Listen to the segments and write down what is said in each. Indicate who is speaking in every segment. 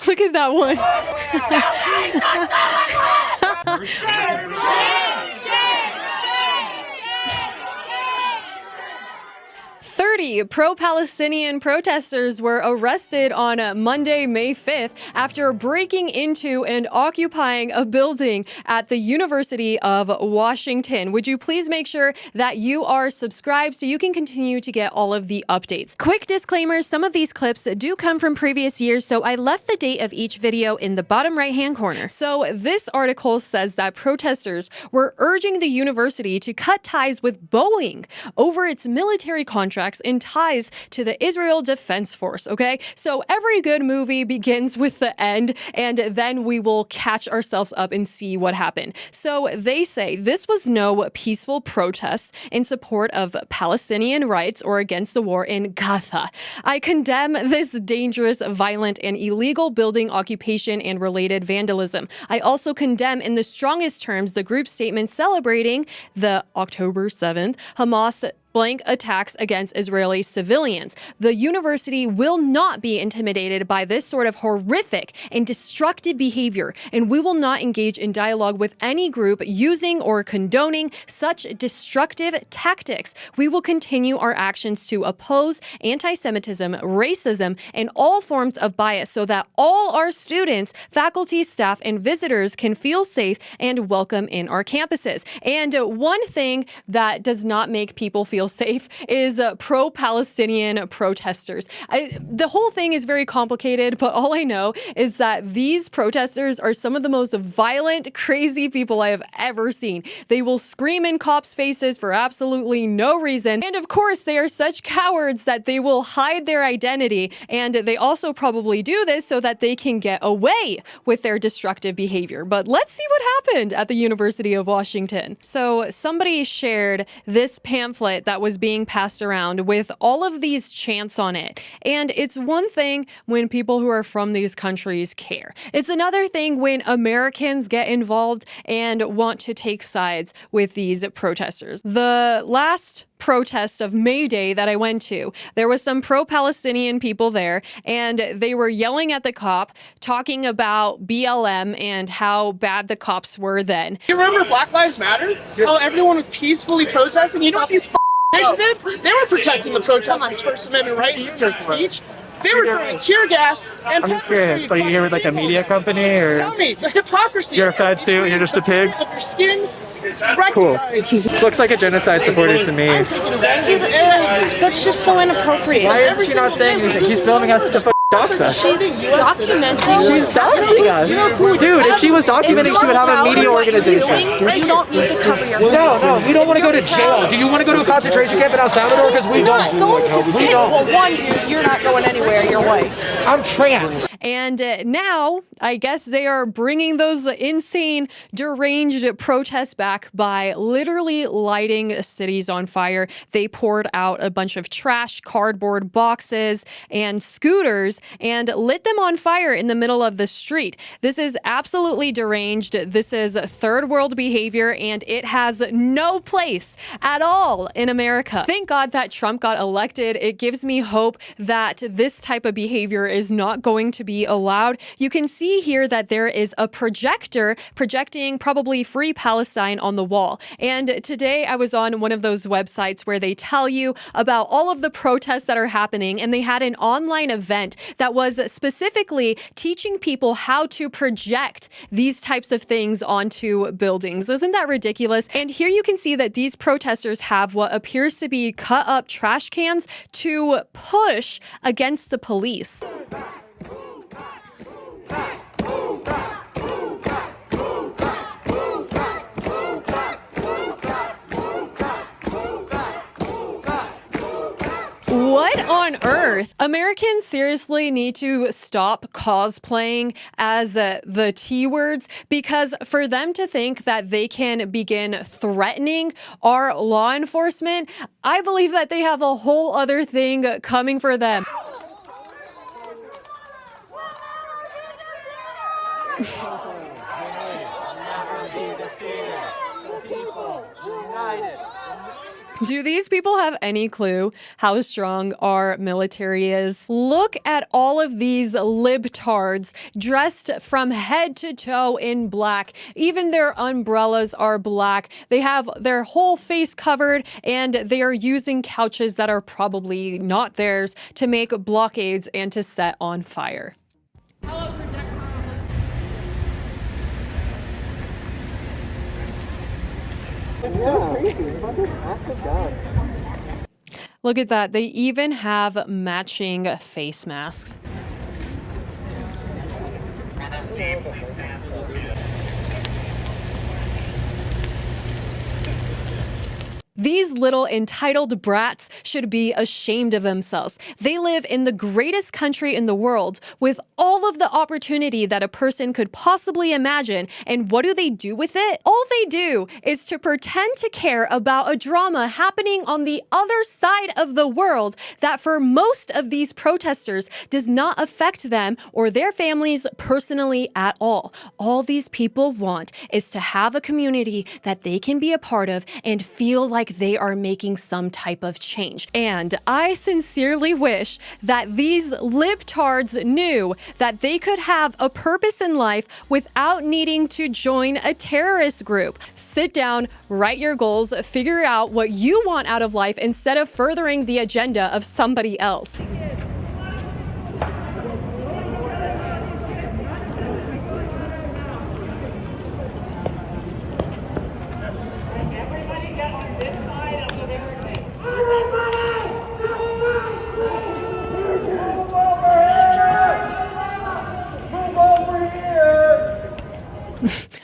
Speaker 1: Look at that one. 30 pro-Palestinian protesters were arrested on Monday, May 5th after breaking into and occupying a building at the University of Washington. Would you please make sure that you are subscribed so you can continue to get all of the updates? Quick disclaimer, some of these clips do come from previous years, so I left the date of each video in the bottom right-hand corner. So this article says that protesters were urging the university to cut ties with Boeing over its military contracts and ties to the Israel Defense Force, okay? So every good movie begins with the end, and then we will catch ourselves up and see what happened. So they say this was no peaceful protest in support of Palestinian rights or against the war in Gaza. I condemn this dangerous, violent, and illegal building occupation and related vandalism. I also condemn in the strongest terms the group's statement celebrating the October 7th Hamas blank attacks against Israeli civilians. The university will not be intimidated by this sort of horrific and destructive behavior, and we will not engage in dialogue with any group using or condoning such destructive tactics. We will continue our actions to oppose anti-Semitism, racism, and all forms of bias so that all our students, faculty, staff, and visitors can feel safe and welcome in our campuses. And one thing that does not make people feel safe is pro-Palestinian protesters. The whole thing is very complicated, but all I know is that these protesters are some of the most violent, crazy people I have ever seen. They will scream in cops' faces for absolutely no reason. And of course, they are such cowards that they will hide their identity. And they also probably do this so that they can get away with their destructive behavior. But let's see what happened at the University of Washington. So somebody shared this pamphlet that was being passed around with all of these chants on it. And it's one thing when people who are from these countries care. It's another thing when Americans get involved and want to take sides with these protesters. The last protest of May Day that I went to, there was some pro-Palestinian people there, and they were yelling at the cop, talking about BLM and how bad the cops were then.
Speaker 2: You remember Black Lives Matter? How everyone was peacefully protesting? You know what these pigs did? They were protecting the protesters' First Amendment right and freedom of speech. They were throwing tear gas and
Speaker 3: I'm just curious, so you're here with like a media company, or?
Speaker 2: Tell me, the hypocrisy.
Speaker 3: You're a fed too, you're just a pig?
Speaker 2: Of your skin.
Speaker 3: Cool. Looks like a genocide supporter to me.
Speaker 4: See, that's just so inappropriate.
Speaker 3: Why is she not saying anything? He's filming us to dox us.
Speaker 4: She's documenting.
Speaker 3: She's doxing us. Dude, if she was documenting, she would have a media organization.
Speaker 4: You don't need to cover your face.
Speaker 5: No, we don't want to go to jail. Do you want to go to a concentration camp in El Salvador? Because we don't.
Speaker 4: Going to sit. Well, one, dude, you're not going anywhere. You're white.
Speaker 5: I'm trans.
Speaker 1: And now, I guess they are bringing those insane, deranged protests back by literally lighting cities on fire. They poured out a bunch of trash, cardboard boxes, and scooters and lit them on fire in the middle of the street. This is absolutely deranged. This is third world behavior, and it has no place at all in America. Thank God that Trump got elected. It gives me hope that this type of behavior is not going to be allowed. You can see here that there is a projector projecting probably Free Palestine on the wall. And today I was on one of those websites where they tell you about all of the protests that are happening, and they had an online event that was specifically teaching people how to project these types of things onto buildings. Isn't that ridiculous? And here you can see that these protesters have what appears to be cut up trash cans to push against the police. What on earth? Americans seriously need to stop cosplaying as the T words, because for them to think that they can begin threatening our law enforcement, I believe that they have a whole other thing coming for them. Do these people have any clue how strong our military is? Look at all of these libtards dressed from head to toe in black. Even their umbrellas are black. They have their whole face covered, and they are using couches that are probably not theirs to make blockades and to set on fire. Look at that. They even have matching face masks. These little entitled brats should be ashamed of themselves. They live in the greatest country in the world with all of the opportunity that a person could possibly imagine. And what do they do with it? All they do is to pretend to care about a drama happening on the other side of the world that for most of these protesters does not affect them or their families personally at all. All these people want is to have a community that they can be a part of and feel like they are making some type of change. And I sincerely wish that these libtards knew that they could have a purpose in life without needing to join a terrorist group. Sit down, write your goals, figure out what you want out of life instead of furthering the agenda of somebody else.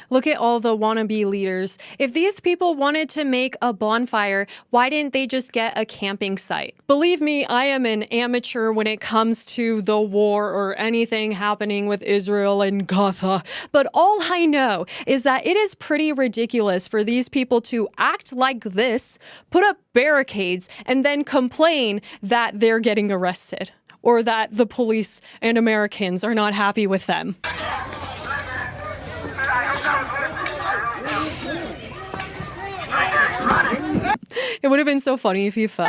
Speaker 1: Look at all the wannabe leaders. If these people wanted to make a bonfire, why didn't they just get a camping site? Believe me, I am an amateur when it comes to the war or anything happening with Israel and Gaza. But all I know is that it is pretty ridiculous for these people to act like this, put up barricades, and then complain that they're getting arrested or that the police and Americans are not happy with them. It would have been so funny if he fell.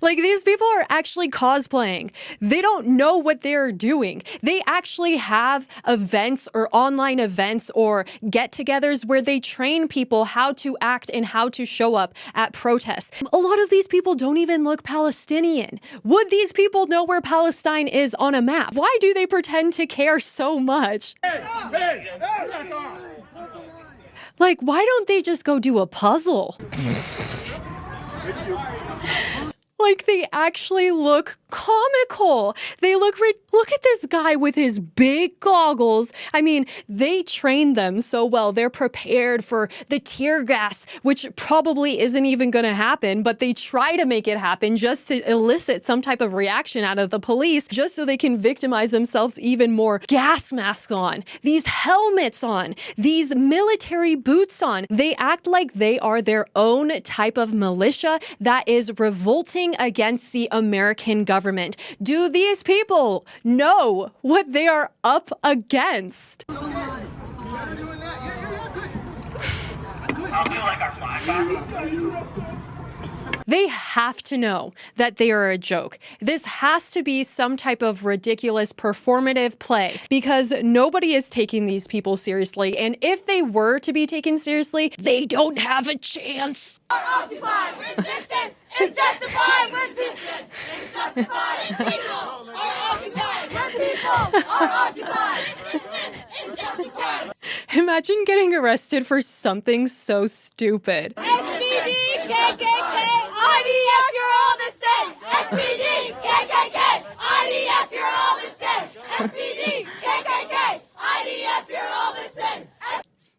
Speaker 1: Like, these people are actually cosplaying. They don't know what they're doing. They actually have events or online events or get-togethers where they train people how to act and how to show up at protests. A lot of these people don't even look Palestinian. Would these people know where Palestine is on a map? Why do they pretend to care so much? Like, why don't they just go do a puzzle? Like, they actually look comical. They look at this guy with his big goggles. I mean, they trained them so well. They're prepared for the tear gas, which probably isn't even going to happen, but they try to make it happen just to elicit some type of reaction out of the police, just so they can victimize themselves even more. Gas masks on, these helmets on, these military boots on. They act like they are their own type of militia that is revolting against the American government. Do these people know what they are up against? They have to know that they are a joke. This has to be some type of ridiculous performative play because nobody is taking these people seriously. And if they were to be taken seriously, they don't have a chance.
Speaker 6: Occupy resistance is justified. Resistance is justified. People are occupied. People are occupied. Resistance is justified.
Speaker 1: Imagine getting arrested for something so stupid.
Speaker 6: SPD, KKK, IDF, you're all the same. SPD, KKK, IDF, you're all the same. SPD, KKK, IDF, you're all the same.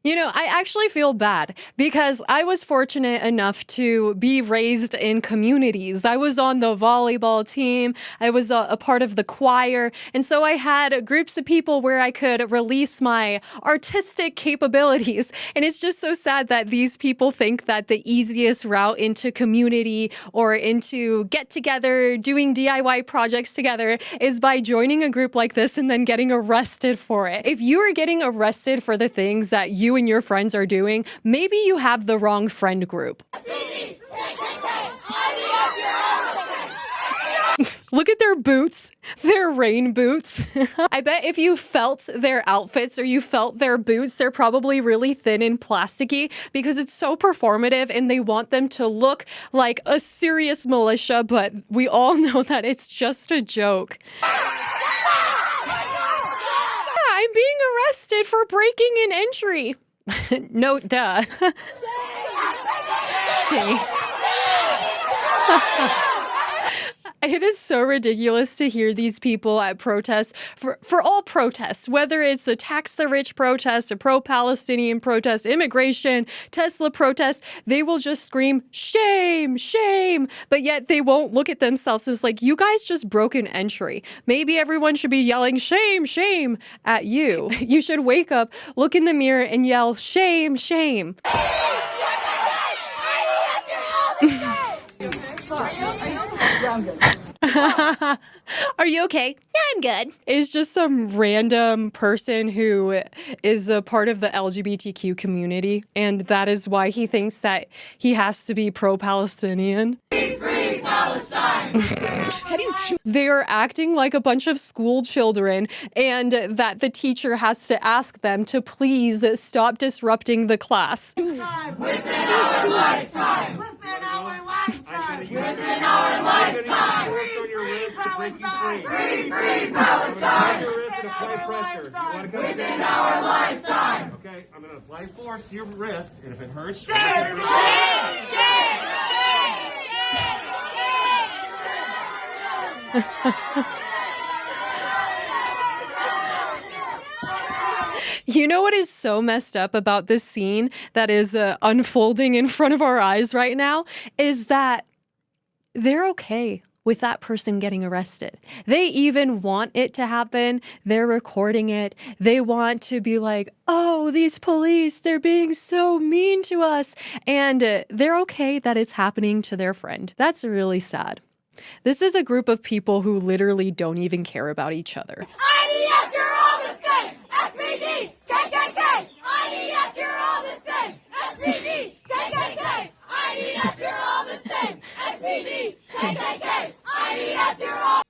Speaker 1: You know, I actually feel bad because I was fortunate enough to be raised in communities. I was on the volleyball team. I was a part of the choir. And so I had groups of people where I could release my artistic capabilities. And it's just so sad that these people think that the easiest route into community or into get together, doing DIY projects together is by joining a group like this and then getting arrested for it. If you are getting arrested for the things that you and your friends are doing, maybe you have the wrong friend group. Look at their boots, their rain boots. I bet if you felt their outfits or you felt their boots, they're probably really thin and plasticky because it's so performative and they want them to look like a serious militia, but we all know that it's just a joke. I'm being arrested for breaking an entry. No, duh. Shame. It is so ridiculous to hear these people at protests, for all protests, whether it's a tax the rich protest, a pro-Palestinian protest, immigration, Tesla protest, they will just scream, shame, shame, but yet they won't look at themselves as like, you guys just broke an entry. Maybe everyone should be yelling, shame, shame at you. You should wake up, look in the mirror and yell, shame, shame. Are you okay? Yeah, I'm good. It's just some random person who is a part of the LGBTQ community, and that is why he thinks that he has to be pro-Palestinian. Free Palestine! They are acting like a bunch of school children, and that the teacher has to ask them to please stop disrupting the class. Within our lifetime! Within our lifetime! Within our lifetime! Free Palestine! Free Palestine! Within our lifetime!
Speaker 7: Okay, I'm going to apply force to your wrist, and if it hurts...
Speaker 6: Shame!
Speaker 1: You know what is so messed up about this scene that is unfolding in front of our eyes right now is that they're okay with that person getting arrested. They even want it to happen. They're recording it. They want to be like, oh, these police, they're being so mean to us. And they're okay that it's happening to their friend. That's really sad. This is a group of people who literally don't even care about each other.
Speaker 6: IDF, you're all the same! SPD, KKK! IDF, you're all the same! SPD, KKK! IDF, you're all the same! SPD, KKK! IDF, you're all...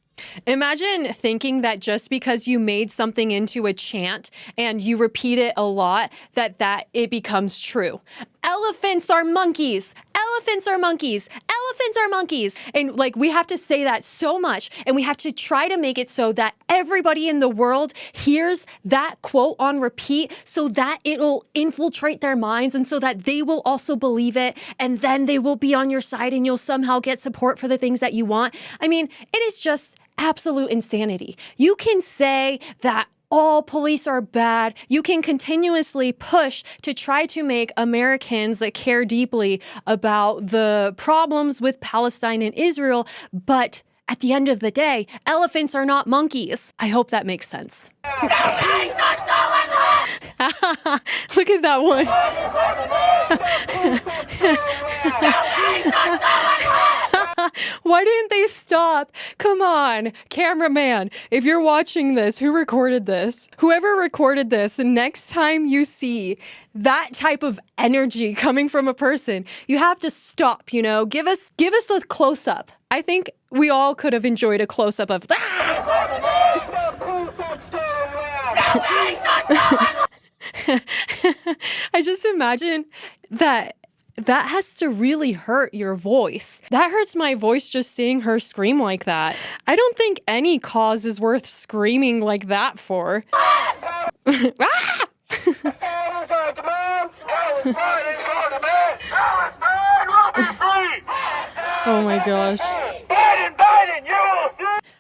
Speaker 1: Imagine thinking that just because you made something into a chant and you repeat it a lot, that it becomes true. Elephants are monkeys. Elephants are monkeys. Elephants are monkeys. And like, we have to say that so much, and we have to try to make it so that everybody in the world hears that quote on repeat so that it'll infiltrate their minds and so that they will also believe it, and then they will be on your side and you'll somehow get support for the things that you want. I mean, it is just absolute insanity. You can say that all police are bad. You can continuously push to try to make Americans care deeply about the problems with Palestine and Israel, but at the end of the day, elephants are not monkeys. I hope that makes sense. Look at that one. Why didn't they stop? Come on, cameraman. If you're watching this, who recorded this? Whoever recorded this, the next time you see that type of energy coming from a person, you have to stop, you know? Give us a close-up. I think we all could have enjoyed a close-up of I just imagine that has to really hurt your voice. That hurts my voice just seeing her scream like that. I don't think any cause is worth screaming like that for. Oh my gosh.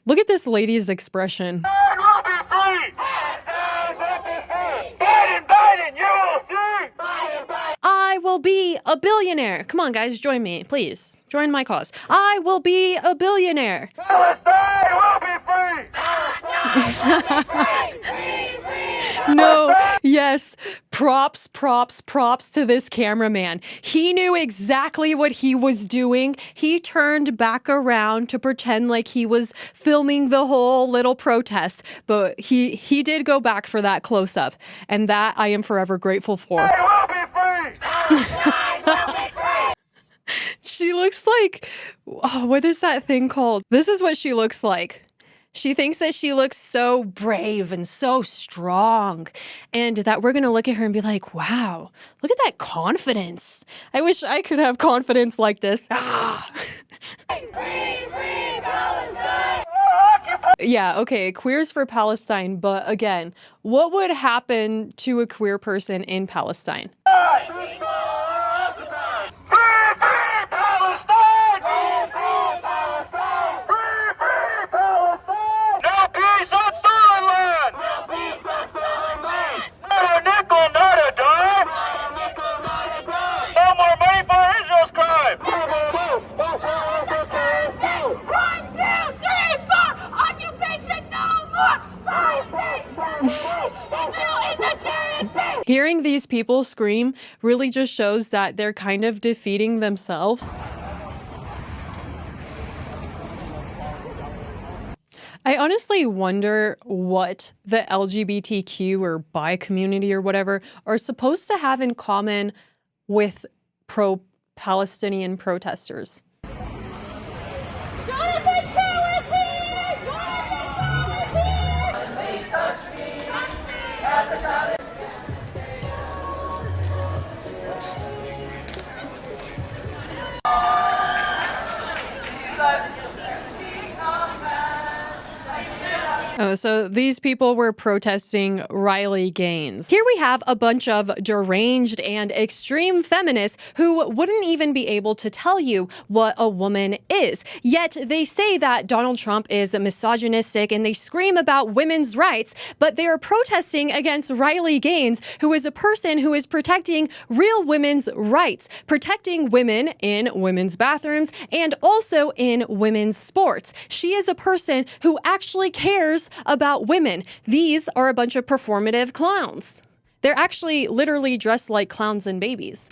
Speaker 1: Look at this lady's expression. I will be a billionaire. Come on, guys, join me, please. Join my cause. I will be a billionaire.
Speaker 7: Palestine will be free!
Speaker 1: No, yes, Props to this cameraman. He knew exactly what he was doing. He turned back around to pretend like he was filming the whole little protest, but he did go back for that close-up, and that I am forever grateful for. She looks like, oh, what is that thing called? This is what she looks like. She thinks that she looks so brave and so strong, and that we're going to look at her and be like, wow, look at that confidence. I wish I could have confidence like this. Ah. Yeah, okay, queers for Palestine, but again, what would happen to a queer person in Palestine? Hearing these people scream really just shows that they're kind of defeating themselves. I honestly wonder what the LGBTQ or bi community or whatever are supposed to have in common with pro-Palestinian protesters. Oh, so these people were protesting Riley Gaines. Here we have a bunch of deranged and extreme feminists who wouldn't even be able to tell you what a woman is. Yet they say that Donald Trump is misogynistic and they scream about women's rights, but they are protesting against Riley Gaines, who is a person who is protecting real women's rights, protecting women in women's bathrooms and also in women's sports. She is a person who actually cares about women. These are a bunch of performative clowns. They're actually literally dressed like clowns and babies.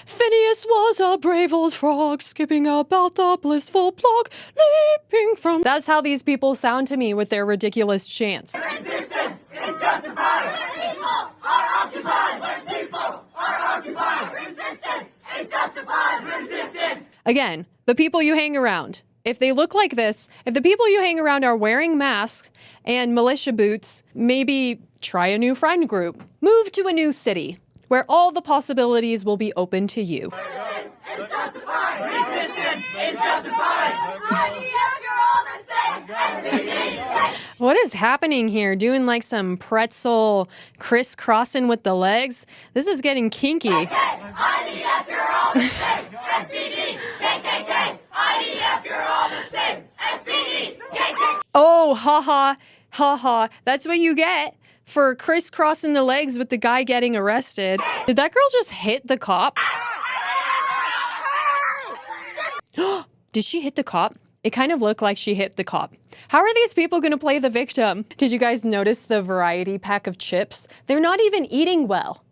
Speaker 1: Phineas was a brave old frog, skipping about the blissful plug, leaping from... That's how these people sound to me with their ridiculous chants.
Speaker 6: Resistance is justified. People are occupied. People are occupied. Resistance is justified. Resistance.
Speaker 1: Again, the people you hang around. If they look like this, if the people you hang around are wearing masks and militia boots, maybe try a new friend group. Move to a new city where all the possibilities will be open to you.
Speaker 6: Resistance is justified. Resistance is justified. IDF, you're all the same. SPD.
Speaker 1: What is happening here? Doing like some pretzel crisscrossing with the legs? This is getting kinky.
Speaker 6: IDF, you're all the same. SPD. KKK. IDF, you're all the same. SPD. KKK.
Speaker 1: Oh, haha. That's what you get for crisscrossing the legs with the guy getting arrested. Did that girl just hit the cop? Did she hit the cop? It kind of looked like she hit the cop. How are these people going to play the victim? Did you guys notice the variety pack of chips? They're not even eating well.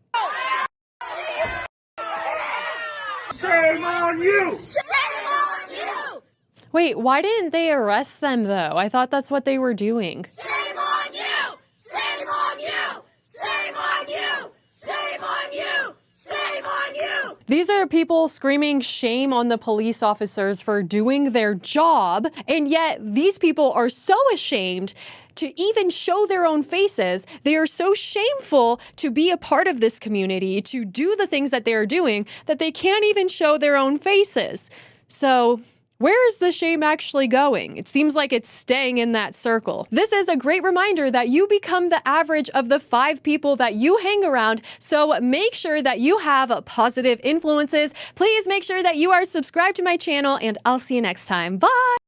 Speaker 7: Shame on you!
Speaker 6: Shame on you!
Speaker 1: Wait, why didn't they arrest them though? I thought that's what they were doing.
Speaker 6: Shame on you! Shame on you! Shame on you! Shame on you! Shame on you!
Speaker 1: These are people screaming shame on the police officers for doing their job, and yet these people are so ashamed to even show their own faces. They are so shameful to be a part of this community, to do the things that they are doing, that they can't even show their own faces. So where is the shame actually going? It seems like it's staying in that circle. This is a great reminder that you become the average of the 5 people that you hang around, so make sure that you have positive influences. Please make sure that you are subscribed to my channel, and I'll see you next time. Bye!